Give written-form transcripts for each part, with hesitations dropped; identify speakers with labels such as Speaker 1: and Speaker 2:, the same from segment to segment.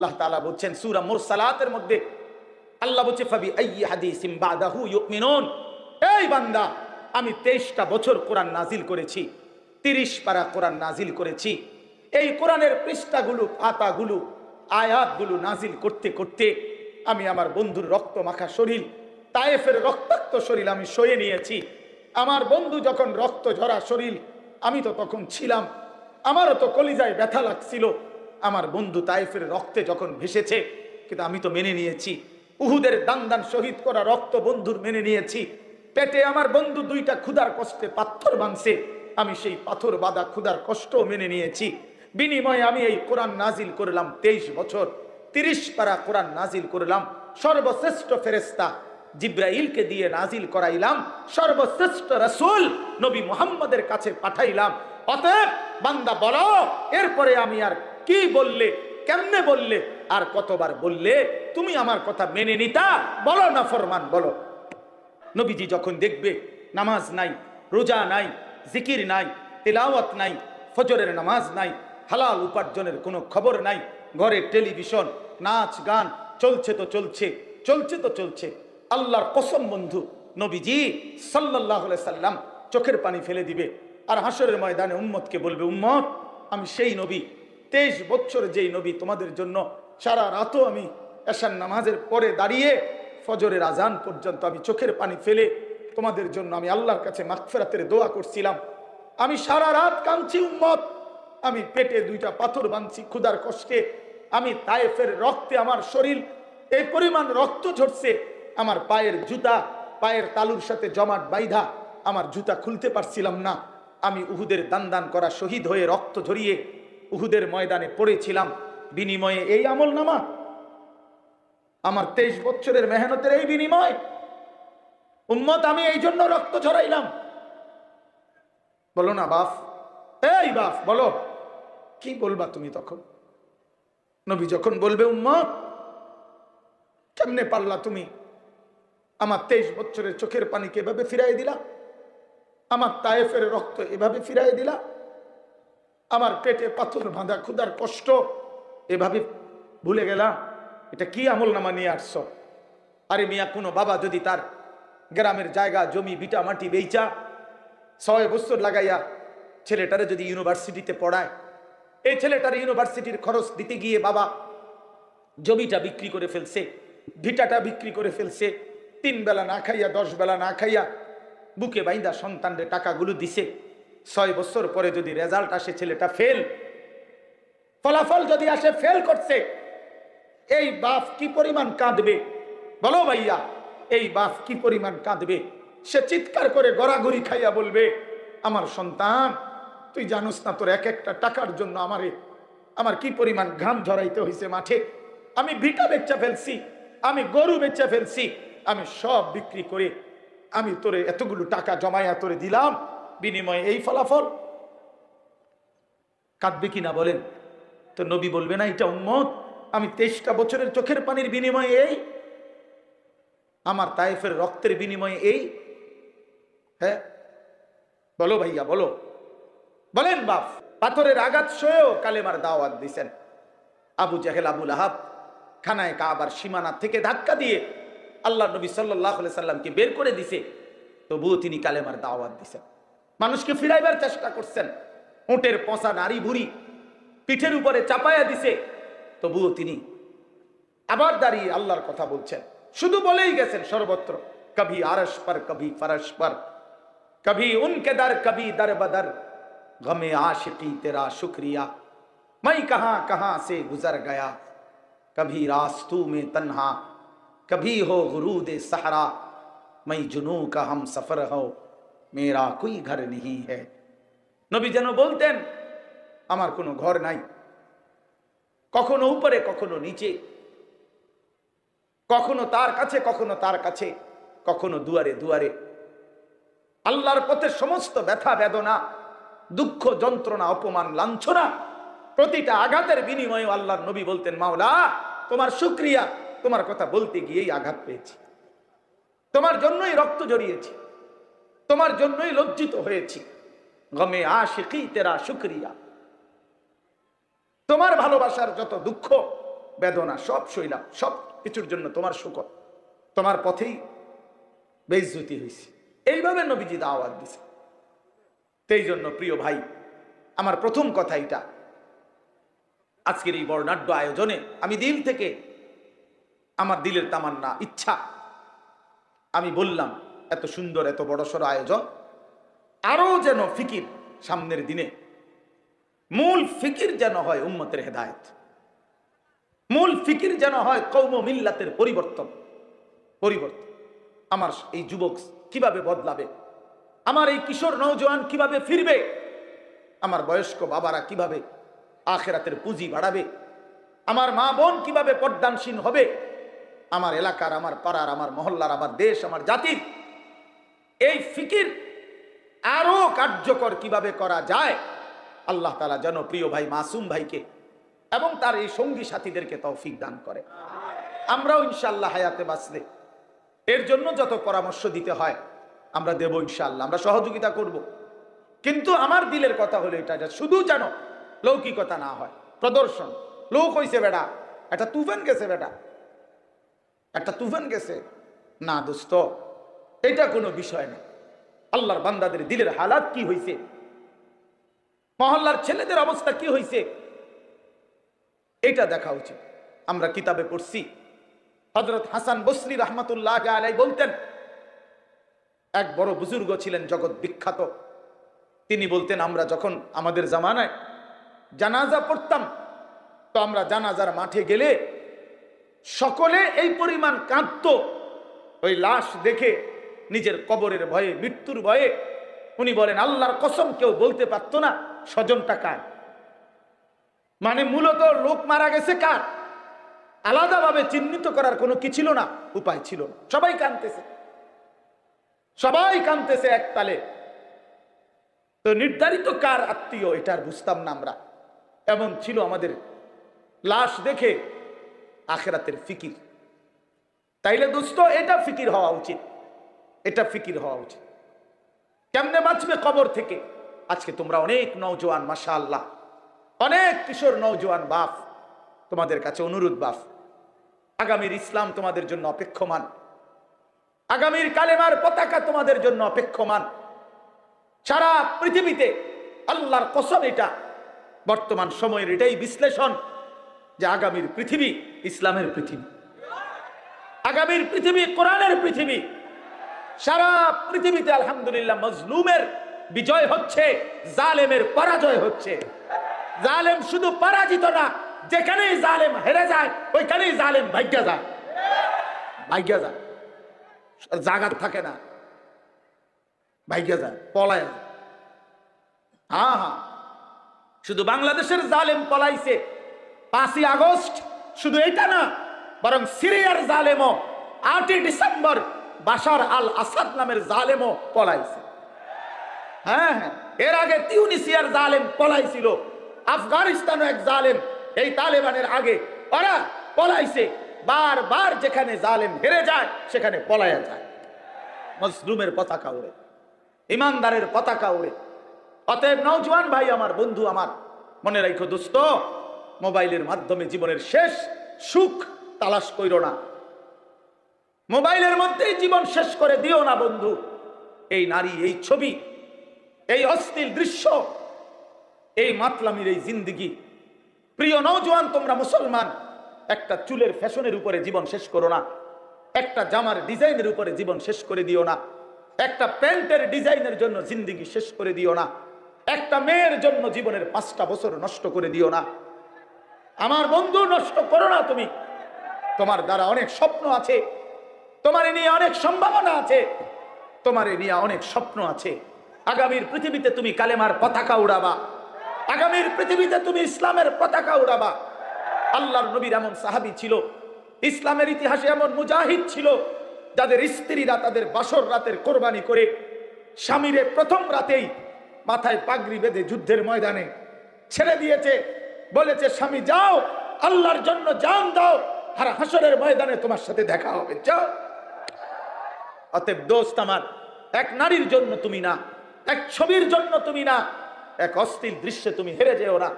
Speaker 1: আল্লাহ তাআলা বলছেন সূরা মুরসালাতের মধ্যে, আল্লাহ বলছে ফাবি আইয়ি হাদিসিম বাদাহু ইউমিনুন। এই বান্দা, আমি 23টা বছর কোরআন নাজিল করেছি, 30 পারা কোরআন নাজিল করেছি। এই কোরআনের পৃষ্ঠাগুলো, পাতাগুলো, আয়াতগুলো নাজিল করতে করতে আমি আমার বন্ধুর রক্ত মাখা শরীর, তায়েফের রক্তাক্ত শরীর আমি সয়ে নিয়েছি। আমার বন্ধু যখন রক্ত ঝরা শরীর, আমি তো তখন ছিলাম, আমারও তো কলিজায় ব্যথা লাগছিল। আমার বন্ধু তায়েফের রক্তে যখন ভেসেছে, কিন্তু আমি তো মেনে নিয়েছি। উহুদের দান দান শহীদ করা রক্ত বন্ধুর মেনে নিয়েছি। পেটে আমার বন্ধু 2টা ক্ষুধার কষ্টে পাথর বাঁধছে, আমি সেই পাথর বাঁধা ক্ষুধার কষ্ট মেনে নিয়েছি। বিনিময়ে আমি এই কোরআন নাজিল করলাম 23 বছর, 30 পারা কোরআন নাজিল করলাম। সর্বশ্রেষ্ঠ ফেরেশতা জিব্রাইলকে দিয়ে নাজিল করাইলাম, সর্বশ্রেষ্ঠ রাসূল নবী মুহাম্মদের কাছে পাঠাইলাম। অতএব বান্দা বলো, এরপরে আমি আর কি বললে, কেমনে বললে, আর কতবার বললে তুমি আমার কথা মেনে নিতা? বলো না ফরমান, বলো। নবীজি যখন দেখবে নামাজ নাই, রোজা নাই, জিকির নাই, তেলাওয়াত নাই, ফজরের নামাজ নাই, হালাল উপার্জনের কোনো খবর নাই, ঘরে টেলিভিশন, নাচ গান চলছে তো চলছে, চলছে তো চলছে, আল্লাহর কসম বন্ধু, নবীজি সাল্লাল্লাহু আলাইহি সাল্লাম চোখের পানি ফেলে দিবে আর হাসরের ময়দানে উম্মতকে বলবে, উম্মত, আমি সেই নবী, 23 বছর যেই নবী তোমাদের জন্য সারা রাতও আমি এশার নামাজের পরে দাঁড়িয়ে ফজরের আজান পর্যন্ত আমি চোখের পানি ফেলে তোমাদের জন্য আমি আল্লাহর কাছে মাগফিরাতের দোয়া করছিলাম। আমি সারা রাত কাঁদছি উম্মত, আমি পেটে 2টা পাথর বাঁধছি ক্ষুধার কষ্টে, আমি তায়েফের রক্তে আমার শরীর এই পরিমাণ রক্ত ঝরছে, আমার পায়ের জুতা পায়ের তালুর সাথে জমাট বাইধা, আমার জুতা খুলতে পারছিলাম না। আমি উহুদের দান দান করা শহীদ হয়ে রক্ত ঝরিয়ে উহুদের ময়দানে পড়েছিলাম। বিনিময়ে এই আমল নামা, আমার 23 বছরের মেহনতের এই বিনিময়। উম্মত, আমি এই জন্য রক্ত ঝরাইলাম। বলো না বাপ, এই বাপ বলো, কি বলবা তুমি তখন? নবী যখন বলবে, উম্মত, কেমনে পারলা তুমি আমার 23 বছরের চোখের পানিকে এভাবে ফিরাই দিলা, আমার তায়েফের রক্ত এভাবে ফিরাই দিলা, আমার পেটে পাথর বাঁধা ক্ষুধার কষ্ট এভাবে ভুলে গেলা? এটা কি আমল নামা নিয়ে আসছো? আরে মিয়া, কোনো বাবা যদি তার গ্রামের জায়গা জমি বিটা মাটি বেচা 6 বছর লাগাইয়া ছেলেটারে যদি ইউনিভার্সিটিতে পড়ায়, এই ছেলেটার ইউনিভার্সিটির খরচ দিতে গিয়ে বাবা জমিটা বিক্রি করে ফেলছে, ভিটাটা বিক্রি করে ফেলছে, 3 বেলা না খাইয়া 10 বেলা না খাইয়া বুকে বাইন্দা সন্তানদের টাকাগুলো দিছে। 6 বছর পরে যদি রেজাল্ট আসে ছেলেটা ফেল, ফলাফল যদি আসে ফেল করছে, এই বাপ কি পরিমাণ কাঁদবে বলো ভাইয়া? এই বাপ কি পরিমাণ কাঁদবে? সে চিৎকার করে গড়াগড়ি খাইয়া বলবে, আমার সন্তান, তুই জানোস না তোর এক একটা টাকার জন্য আমার কি পরিমাণ ঘাম ঝরাইতে হয়েছে মাঠে। আমি ভিটা বেচা ফেলছি, আমি গরু বেচা ফেলছি, আমি সব বিক্রি করে আমি তোরে এতগুলো টাকা জমাইয়া তোরে দিলাম, বিনিময়ে এই ফলাফল। কাঁদবে কিনা বলেন? তো নবী বলবে না, এটা উম্মত, আমি 23টা বছরের চোখের পানির বিনিময়ে এই, আমার তায়েফের রক্তের বিনিময়ে এই। হ্যাঁ বলো ভাইয়া, বলো, বলেন বাপ। পাথরের আঘাত সয়েও কালেমার দাওয়াত দিছেন। আবু জাহেল, আবু লাহাব খানায় কাবার সীমানা থেকে ধাক্কা দিয়ে আল্লাহ নবী সাল্লাল্লাহু আলাইহি সাল্লামকে বের করে দিছে, তবুও তিনি কালেমার দাওয়াত দিছেন, মানুষকে ফিরাইবার চেষ্টা করছেন। উটের পচা নারী ভুড়ি পিঠের উপরে চাপায়া দিছে, তবুও তিনি আবার দাঁড়িয়ে আল্লাহর কথা বলছেন। শুধু বলেই গেছেন সর্বত্র, কভি আরশ পর কভি ফরশ পর, কভি উনকে দর কভি দর বদর, গমে आशिकी तेरा शुक्रिया, मैं कहां कहां से गुजर गया, कभी रास्तों में तन्हा, कभी हो गुरूद सहरा, मैं जुनू का हम सफर हो, मेरा कोई घर नहीं है। নবী যেন বলতেন, আমার কোনো ঘর নাই, কখনো উপরে কখনো নিচে, কখনো তার কাছে কখনো তার কাছে, কখনো দুয়ারে দুয়ারে। আল্লাহর পথে সমস্ত ব্যথা বেদনা, দুঃখ যন্ত্রণা অপমান লাঞ্ছনা, প্রতিটা আঘাতের বিনিময়ে আল্লাহর নবী বলতেন, মাওলা তোমার শুকরিয়া, তোমার কথা বলতে গিয়েই আঘাত পেয়েছি, তোমার জন্যই রক্ত জড়িয়েছি, তোমার জন্যই লজ্জিত হয়েছি, গমে আশিকি তেরা শুকরিয়া। তোমার ভালোবাসার যত দুঃখ বেদনা সব সইলাম, সব কিছুর জন্য তোমার শুকর, তোমার পথেই বেইজ্জতি হয়েছে। এইভাবে নবীজি দাওয়াত দিছে। সেই জন্য প্রিয় ভাই, আমার প্রথম কথা এটা, আজকের এই বর্ণাঢ্য আয়োজনে আমি দিল থেকে, আমার দিলের তামান্না, ইচ্ছা, আমি বললাম এত সুন্দর এত বড়সড় আয়োজন, আরো যেন ফিকির সামনের দিনে, মূল ফিকির যেন হয় উম্মতের হেদায়েত, মূল ফিকির যেন হয় কওম ও মিল্লাতের পরিবর্তন। আমার এই যুবক কিভাবে বদলাবে, আমার এই কিশোর নওজোয়ান কিভাবে ফিরবে, আমার বয়স্ক বাবারা কিভাবে আখিরাতের পুঁজি বাড়াবে, আমার মা বোন কিভাবে পর্দানসীন হবে, আমার এলাকার, আমার পাড়ার, আমার মহল্লার, আমার দেশ, আমার জাতির এই ফিকির আরো কার্যকর কিভাবে করা যায়, আল্লাহ তাআলা যেন প্রিয় ভাই মাসুম ভাইকে এবং তার এই সঙ্গী সাথীদেরকে তৌফিক দান করে। আমরাও ইনশাআল্লাহ হায়াতে বাঁচলে এর জন্য যত পরামর্শ দিতে হয় আমরা দেব ইনশাআল্লাহ, আমরা সহযোগিতা করব। কিন্তু আমার দিলের কথা হলো এটা, শুধু যেন লৌকিকতা না হয়, প্রদর্শন। লোক হইছে বেটা, একটা তুফান গেছে, বেটা একটা তুফান গেছে, না দোস্ত, এটা কোনো বিষয় না। আল্লাহর বান্দাদের দিলের হালাত কি হইছে, মহল্লার ছেলেদের অবস্থা কি হইছে, এটা দেখা উচিত। আমরা কিতাবে পড়ছি, হযরত হাসান বসরি রাহমাতুল্লাহ আলাইহি বলতেন, এক বড় বুজুর্গ ছিলেন জগৎ বিখ্যাত, তিনি বলতেন, আমরা যখন আমাদের জামানায় জানাজা পড়তাম, তো আমরা জানাজার মাঠে গেলে সকলে এই পরিমাণ কাঁদতো, ওই লাশ দেখে নিজের কবরের ভয়ে, মৃত্যুর ভয়ে। উনি বলেন, আল্লাহর কসম কেউ বলতে পারতো না স্বজনটা কার। মানে মূলত লোক মারা গেছে কার, আলাদাভাবে চিহ্নিত করার কোনো কি ছিল না, উপায় ছিল না। সবাই কাঁদতেছে, সবাই কাঁদতেছে এক তালে। তো নির্ধারিত কার আত্মীয় এটা আর বুঝতাম না আমরা। এমন ছিল আমাদের লাশ দেখে আখিরাতের ফিকির। তাইলে দোস্ত, এটা ফিকির হওয়া উচিত, এটা ফিকির হওয়া উচিত। কেমনে বাঁচবে কবর থেকে? আজকে তোমরা অনেক নওজোয়ান, মাশাআল্লাহ, অনেক কিশোর নওজোয়ান বাপ, তোমাদের কাছে অনুরোধ বাপ, আগামীর ইসলাম তোমাদের জন্য অপেক্ষমান, আগামীর কালেমার পতাকা তোমাদের জন্য অপেক্ষমান। সারা পৃথিবীতে আল্লাহর কসম, এটা বর্তমান সময়ের এটাই বিশ্লেষণ যে আগামীর পৃথিবী ইসলামের পৃথিবী, আগামীর পৃথিবী কোরআনের পৃথিবী। সারা পৃথিবীতে আলহামদুলিল্লাহ মজলুমের বিজয় হচ্ছে, জালেমের পরাজয় হচ্ছে। জালেম শুধু পরাজিত না, যেখানেই জালেম হেরে যায় ওইখানেই জালেম ভাগ্যা যায়, ভাগ্যা যায়, জাগাত থাকে না, ভাগ্যা যায়, পলায় যায়। হ্যাঁ হ্যাঁ, শুধু বাংলাদেশের জালেম পলাইছে 5ই আগস্ট, শুধু এটা না, বরং সিরিয়ার জালেমও 8ই ডিসেম্বর বাশার আল আসাদ নামের জালেমও পলাইছে। হ্যাঁ হ্যাঁ, এর আগে তিউনিসিয়ার জালেম পলাইছিল, আফগানিস্তানও এক জালেম এই তালেবানের আগে ওরা পলাইছে। বারবার যেখানে জালেম হেরে যায় সেখানে পলায়া যায়, মজলুমের পতাকা উড়ে, ইমানদারের পতাকা উড়ে। অতএব নওজোয়ান ভাই আমার, বন্ধু আমার, মনে রাখো দোস্ত, মোবাইলের মাধ্যমে জীবনের শেষ সুখ তালাশ কইরো না, মোবাইলের মধ্যেই জীবন শেষ করে দিও না বন্ধু। এই নারী, এই ছবি, এই অশ্লীল দৃশ্য, এই মাতলামির এই জিন্দিগি। প্রিয় নওজোয়ান, তোমরা মুসলমান, একটা চুলের ফ্যাশনের উপরে জীবন শেষ করো না, একটা জামার ডিজাইনের উপরে জীবন শেষ করে দিও না, একটা প্যান্টের ডিজাইনের জন্য জিন্দিগি শেষ করে দিও না, একটা মেয়ের জন্য জীবনের 5টা বছর নষ্ট করে দিও না। আমার বন্ধু, নষ্ট করো না তুমি। তোমার দ্বারা অনেক স্বপ্ন আছে, তোমার নিয়ে অনেক সম্ভাবনা আছে, তোমার নিয়ে অনেক স্বপ্ন আছে। আগামীর পৃথিবীতে তুমি কালেমার পতাকা উড়াবা, আগামীর পৃথিবীতে তুমি ইসলামের পতাকা উড়াবা। আল্লাহর নবীর এমন সাহাবী ছিল, ইসলামের ইতিহাসে এমন মুজাহিদ ছিল, যাদের স্ত্রীরা তাদের বাসর রাতের কোরবানি করে স্বামীরে প্রথম রাতেই মাথায় পাগড়ি বেঁধে যুদ্ধের ময়দানে ছেড়ে দিয়েছে, বলেছে, স্বামী যাও, আল্লাহর জন্য জান দাও, আর হাসরের ময়দানে তোমার সাথে দেখা হবে, যাও। অতএব দোস্ত আমার, এক নারীর জন্য তুমি না, এক ছবির জন্য তুমি না, এক অশ্লীল দৃশ্যে তুমি হেরে যেও না,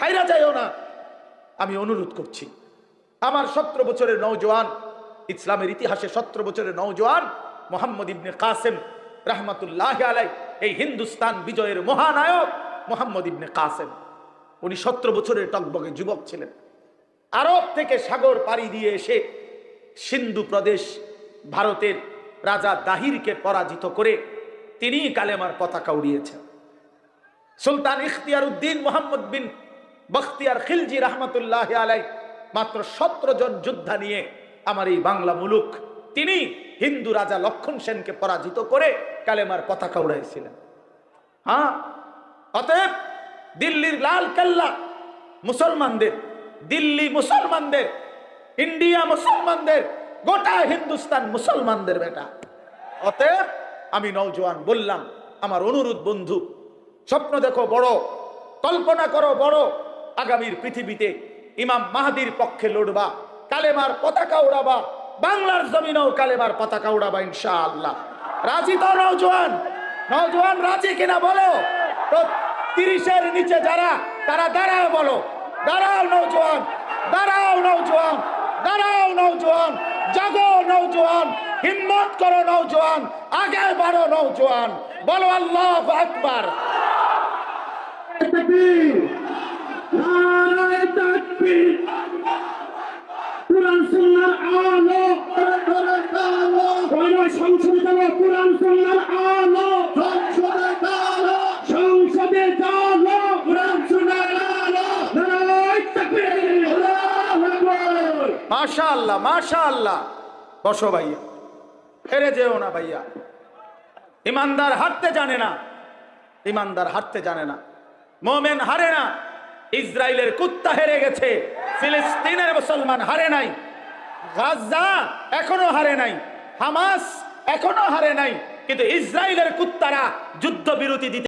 Speaker 1: হাইরা যাও না। আমি অনুরোধ করছি, আমার 17 বছরের নওজোয়ান, ইসলামের ইতিহাসে 17 বছরের নওজোয়ান মোহাম্মদ ইবনে কাসেম রাহমাতুল্লাহি আলাইহি, এই হিন্দুস্তান বিজয়ের মহানায়ক মোহাম্মদ ইবনে কাসেম, উনি 17 বছরের টকবগে যুবক ছিলেন। আরব থেকে সাগর পাড়ি দিয়ে এসে সিন্ধু প্রদেশ ভারতের রাজা দাহিরকে পরাজিত করে তিনি কালেমার পতাকা উড়িয়েছেন। সুলতান ইখতিয়ার উদ্দিন মোহাম্মদ বিন বখতিয়ার খিলজি রহমতুল্লাহ আলাই মাত্র 17 জন যোদ্ধা নিয়ে আমার এই বাংলা মুলুক, তিনি হিন্দু রাজা লক্ষণ সেনকে পরাজিত করে কালেমার পতাকা উড়াইছিলেন। হ্যাঁ, অতএব দিল্লির লাল কেল্লা মুসলমানদের, দিল্লি মুসলমানদের, ইন্ডিয়া মুসলমানদের, গোটা হিন্দুস্তান মুসলমানদের বেটা। অতএব আমি নওজোয়ান বললাম, আমার অনুরোধ বন্ধু, স্বপ্ন দেখো বড়, কল্পনা করো বড়, আগামীর পৃথিবীতে ইমাম মাহদির পক্ষে লড়বা, কালেমার পতাকা উড়াবা, বাংলার জমিনেও কালেমার পতাকা উড়াবা ইনশাআল্লাহ। রাজি তো নওজোয়ান? নওজোয়ান রাজি কিনা বলো তো? 30-এর নিচে যারা, তারা দাঁড়াও, বলো দাঁড়াও নওজোয়ান, দাঁড়াও নওজোয়ান, দাঁড়াও নওজোয়ান, জাগো নওজোয়ান, হিম্মত করো নওজোয়ান, আগে বাড়ো নওজোয়ান, বলো আল্লাহু আকবার।
Speaker 2: তাকবীর, নারায়ে তাকবীর, কুরআন সুন্নাহর আলো, কোন সংসদে যাবো, কুরআন সুন্নাহর আলো, সংসদে যাবো, সংসদে যাবো, কুরআন সুন্নাহর আলো, নারায়ে তাকবীর, আল্লাহু আকবার।
Speaker 1: মাশাআল্লাহ, মাশাআল্লাহ। বসো ভাইয়া, হেরে যেও না ভাইয়া। ইমানদার হারতে জানে না, ইমানদার হারতে জানে না, মোমেন হারে না। ইসরায়েলের কুত্তা হেরে গেছে, ফিলিস্তিনের মুসলমান হারে নাই, গাজা এখনো হারে নাই, হামাস এখনো হারে নাই, কিন্তু ইসরায়েলের কুত্তারা যুদ্ধবিরতি দিতে